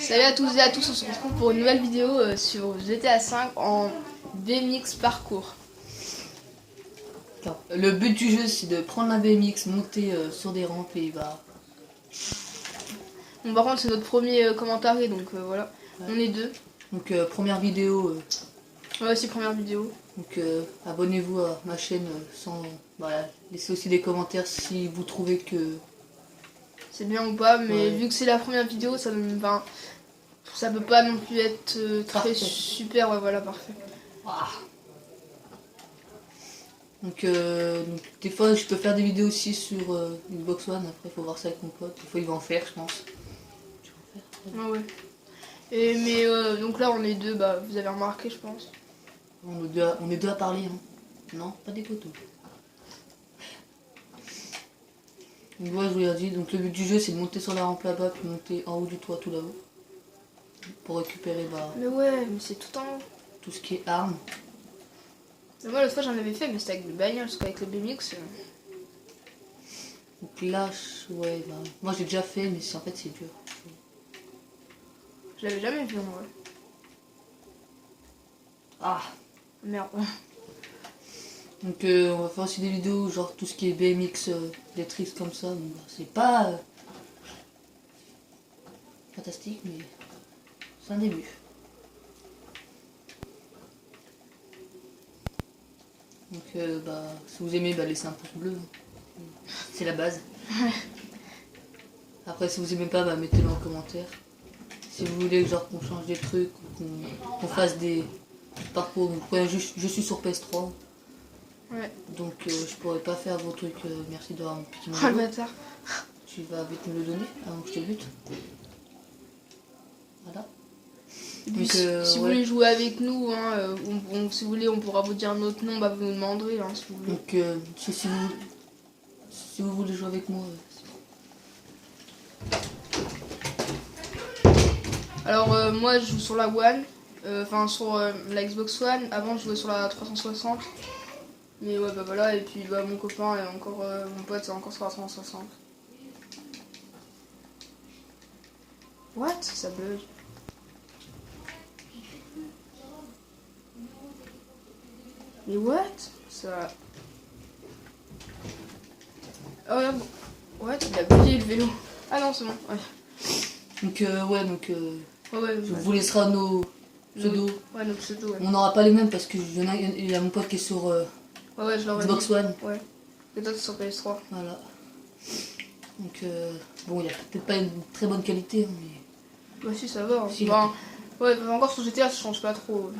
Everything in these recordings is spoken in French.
Salut à tous et à tous, on se retrouve pour une nouvelle vidéo sur GTA 5 en BMX parcours. Le but du jeu, c'est de prendre la BMX, monter sur des rampes et bah... Bon, par contre c'est notre premier commentaire donc voilà, ouais. On est deux. Donc première vidéo. Ouais, c'est première vidéo. Donc abonnez-vous à ma chaîne sans... laissez aussi des commentaires si vous trouvez que... c'est bien ou pas, mais ouais. vu que c'est la première vidéo, ça peut pas non plus être très parfait. super, ouais voilà, parfait. Ah. Donc des fois je peux faire des vidéos aussi sur Xbox One, après il faut voir ça avec mon pote, des fois il va en faire je pense. Tu vas en faire? Ah ouais. Et mais donc là on est deux, bah vous avez remarqué je pense. On est deux à parler, hein. Non, pas des photos. Donc voilà, je vous l'ai dit, donc le but du jeu c'est de monter sur la rampe là-bas puis monter en haut du toit tout là-haut. Pour récupérer Mais ouais, mais c'est tout en haut. Tout ce qui est armes. Mais moi l'autre fois j'en avais fait, mais c'était avec le bagnole, parce qu'avec le BMX... Donc là, ouais, bah, moi j'ai déjà fait, mais en fait c'est dur. Je l'avais jamais vu en vrai. Ah. Merde. Donc on va faire aussi des vidéos, genre tout ce qui est BMX, des tricks comme ça. Bah, c'est pas fantastique, mais c'est un début. Donc si vous aimez, laissez un pouce bleu. C'est la base. Après si vous aimez pas, mettez-le en commentaire. Si vous voulez genre qu'on change des trucs ou qu'on fasse des parcours, donc je suis sur PS3. Ouais. Donc je pourrais pas faire vos trucs, merci d'avoir mon petit Oh le bâtard. Tu vas vite me le donner avant que je te bute. Voilà. Donc, si vous voulez jouer avec nous, hein, si vous voulez on pourra vous dire notre nom, vous nous demanderez hein, si vous voulez. Donc si vous voulez jouer avec moi. Alors moi je joue sur la One, sur la Xbox One, avant je jouais sur la 360. Mais ouais voilà, et puis mon copain et encore mon pote c'est encore sur la 360. What? Ça bug. Mais what? Ça... Oh là, what? Il a bugué le vélo. Ah non c'est bon, ouais. Donc ouais, je vous laissera nos pseudos. Ouais, nos pseudos, ouais. On n'aura pas les mêmes parce que il y a mon pote qui est sur Xbox One. Ouais. Et toi, c'est sur PS3. Voilà. Donc, bon, il n'y a peut-être pas une très bonne qualité, mais... Bah si, ça va. Hein. Si, ouais, encore sur GTA, ça change pas trop.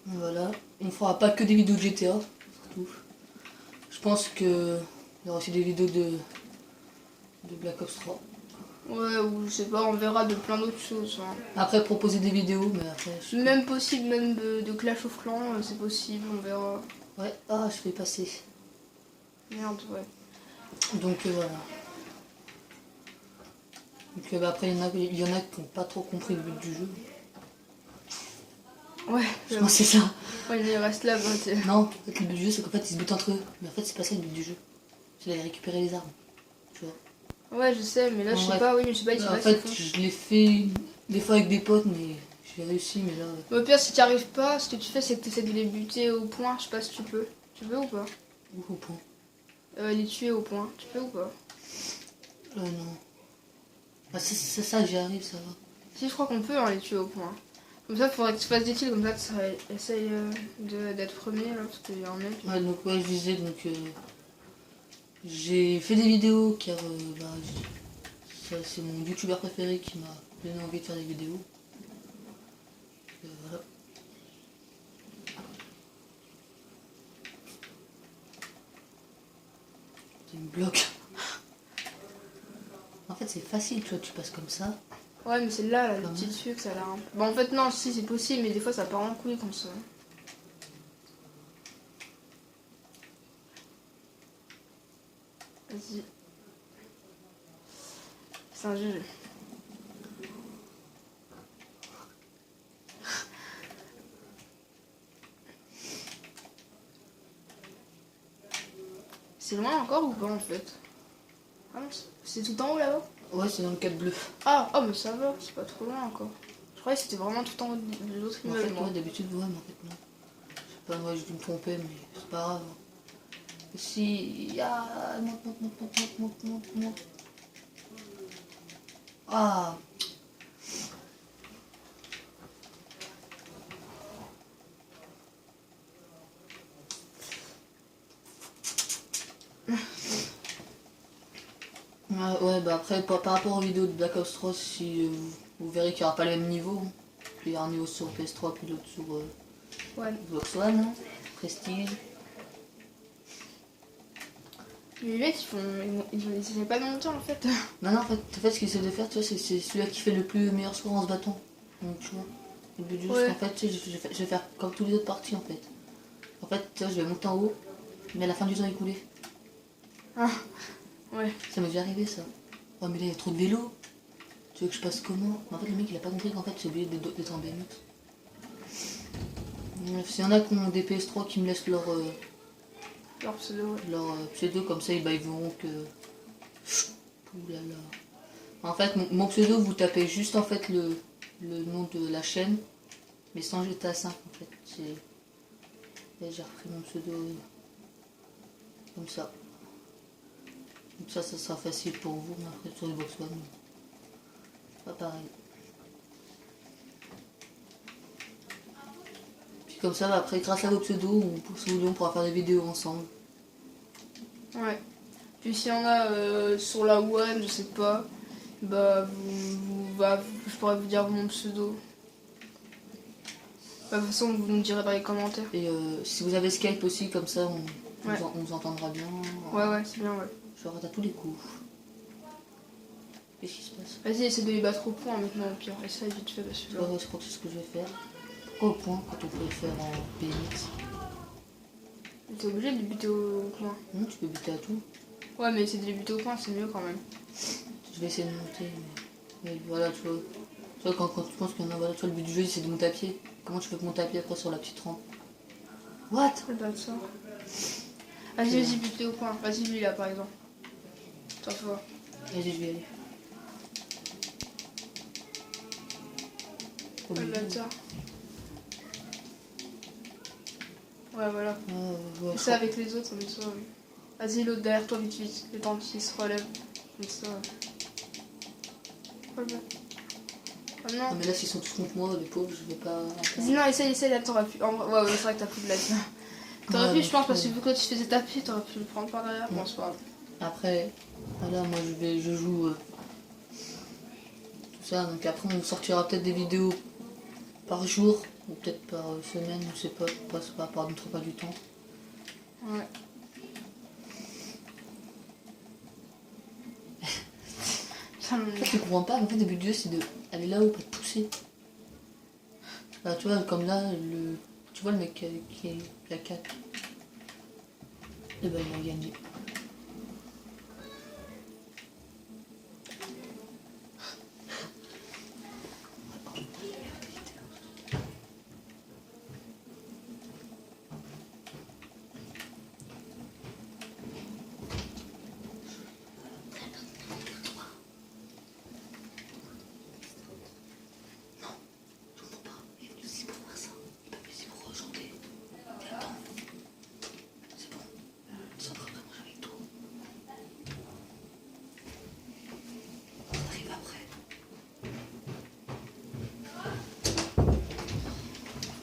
Voilà. On fera pas que des vidéos de GTA, surtout. Je pense que il y aura aussi des vidéos de Black Ops 3. Ouais, ou je sais pas, on verra de plein d'autres choses. Hein. Après, proposer des vidéos, mais après... Même possible, même de Clash of Clans, c'est possible, on verra. Ouais, ah, je vais passer. Merde, ouais. Donc, voilà. Donc, après, il y en a qui n'ont pas trop compris le but du jeu. Ouais, je pense que c'est ça. Ouais, il reste là. Non, en fait, le but du jeu, c'est qu'en fait, ils se butent entre eux. Mais en fait, c'est pas ça le but du jeu. C'est d'aller récupérer les armes. Tu vois. Ouais, je sais, mais là, je sais pas, oui, mais je sais pas, il en fait, je l'ai fait des fois avec des potes, mais j'ai réussi, mais là... Au pire, si tu arrives pas, ce que tu fais, c'est que tu essaies de les buter au point. Je sais pas si tu peux. Tu peux ou pas? Au point. Les tuer au point. Tu peux ou pas? Non. Ah, c'est ça, j'y arrive, ça va. Si, je crois qu'on peut les tuer au point. Comme ça, il faudrait que tu fasses des kills, comme ça, tu essayes d'être premier, là, parce qu'il y a un mec. Ouais, donc, ouais, je disais, donc... j'ai fait des vidéos, car... c'est mon youtubeur préféré qui m'a donné envie de faire des vidéos. Voilà. C'est une bloc. En fait, c'est facile, tu vois, tu passes comme ça. Ouais, mais c'est là, le petit dessus que ça a l'air un peu... Bon, en fait, non, si, c'est possible, mais des fois, ça part en couille comme ça. Vas-y. C'est un GG. C'est loin encore ou pas, en fait? Ah non, c'est tout en haut, là-bas? Ouais, c'est dans le 4 bleu. Ah, oh, mais ça va, c'est pas trop loin encore. Je croyais que c'était vraiment tout en haut de l'autre En immeuble. fait, moi. ouais, d'habitude, ouais, mais en fait, non. Je sais pas, moi, j'ai dû me tromper, mais c'est pas grave. Si. Ah, monte. Ah. Ouais, bah après, par rapport aux vidéos de Black Ops 3, si vous verrez qu'il n'y aura pas le même niveau. Hein. Il y aura un niveau sur PS3, puis l'autre sur Ouais. Xbox One, hein. Prestige. Mais les mecs, ils essaient pas de monter en fait. Non, en fait, ce qu'ils essaient de faire, tu vois, c'est celui-là qui fait le plus meilleur score en se battant. Donc, tu vois, le but du jeu, Ouais. c'est qu'en fait, tu sais, je vais faire comme tous les autres parties, en fait. En fait, tu vois, je vais monter en haut, mais à la fin du temps écoulé. Ah, ouais. Ça m'est déjà arrivé, ça. Oh, mais là, il y a trop de vélos. Tu veux que je passe comment? En fait, le mec, il a pas compris qu'en fait, c'est obligé d'être en BMX. S'il y en a qui ont des PS3 qui me laissent leur Pseudo, ouais. pseudo, comme ça, bah, ils verront que... Ouh là là. En fait, mon pseudo, vous tapez juste en fait le nom de la chaîne, mais sans GTA 5 en fait. Là, j'ai repris mon pseudo comme ça. Comme ça sera facile pour vous, mais après sur Xbox One, pas pareil. Puis comme ça, bah, après, grâce à vos pseudos, on pourra faire des vidéos ensemble. Ouais. Puis s'il y en a sur la One, je sais pas, bah, je pourrais vous dire mon pseudo. Bah, de toute façon, vous nous direz dans les commentaires. Et si vous avez Skype aussi, comme ça, Ouais. on vous entendra bien. Ouais, c'est bien, ouais. Je rate à tous les coups. Qu'est-ce qui se passe? Vas-y, essaie de les battre au point maintenant, au pire. Essaye vite fait, parce que là. Ouais, je crois que c'est ce que je vais faire. Pourquoi au point quand on peut le faire en BMX? T'es obligé de buter au point. Non, tu peux buter à tout. Ouais, mais essayer de les buter au point, c'est mieux quand même. Je vais essayer de monter, mais voilà, tu vois. Tu vois, quand tu penses qu'il y en a, voilà, tu vois, le but du jeu, c'est de monter à pied. Comment tu peux monter à pied après sur la petite rampe? What? C'est pas ça. Vas-y, buter au point. Vas-y, lui là, par exemple. Toi, tu vois. Vas-y, je vais y aller. Oh, Le mais- bâtard. Ouais, voilà. Ah, ouais, Et ça avec les autres, comme ça, oui. Vas-y, l'autre derrière toi, vite, vite. Le temps qu'il se relève. Comme ça, ouais. Oh Ah, non. mais là, s'ils sont tous contre moi, les pauvres, je vais pas. Vas-y, non, essaye, là, t'aurais pu. Ouais, c'est vrai que t'as plus de life. T'aurais pu, je pense, parce que vu que tu te faisais taper, t'aurais pu le prendre par derrière. Bon, c'est pas grave. Après, voilà, moi, je joue tout ça, donc après, on sortira peut-être des vidéos par jour, ou peut-être par semaine, je sais pas, par notre pas du temps. Ouais. Putain, En fait, je comprends pas, en fait, le but du jeu, c'est d'aller là-haut, pas de pousser. Là, tu vois, comme là, tu vois le mec qui est la 4. Et ben, il a gagné.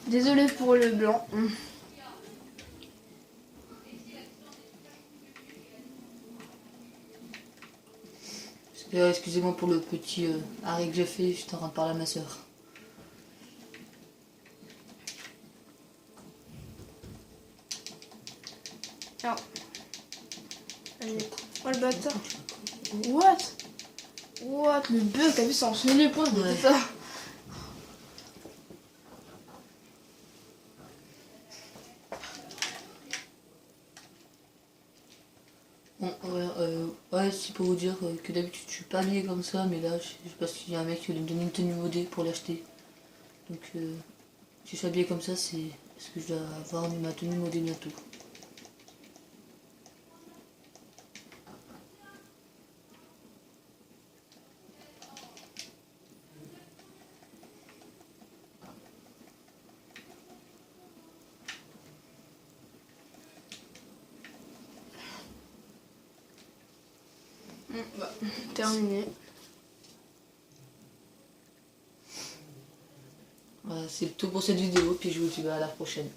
Désolé pour le blanc. Excusez-moi pour le petit arrêt que j'ai fait, j'étais en train de parler à ma soeur. Ah. Allez. Oh le bâtard. What? Le bug, t'as vu, ça enchaîné les points, Ouais. c'est ça. Bon, ouais, c'est pour vous dire que d'habitude je suis pas habillé comme ça, mais là, je sais pas s'il y a un mec qui voulait me donner une tenue modée pour l'acheter. Donc, si je suis habillé comme ça, c'est parce que je dois avoir ma tenue modée bientôt. Bah, terminé. Voilà, c'est tout pour cette vidéo, puis je vous dis à la prochaine.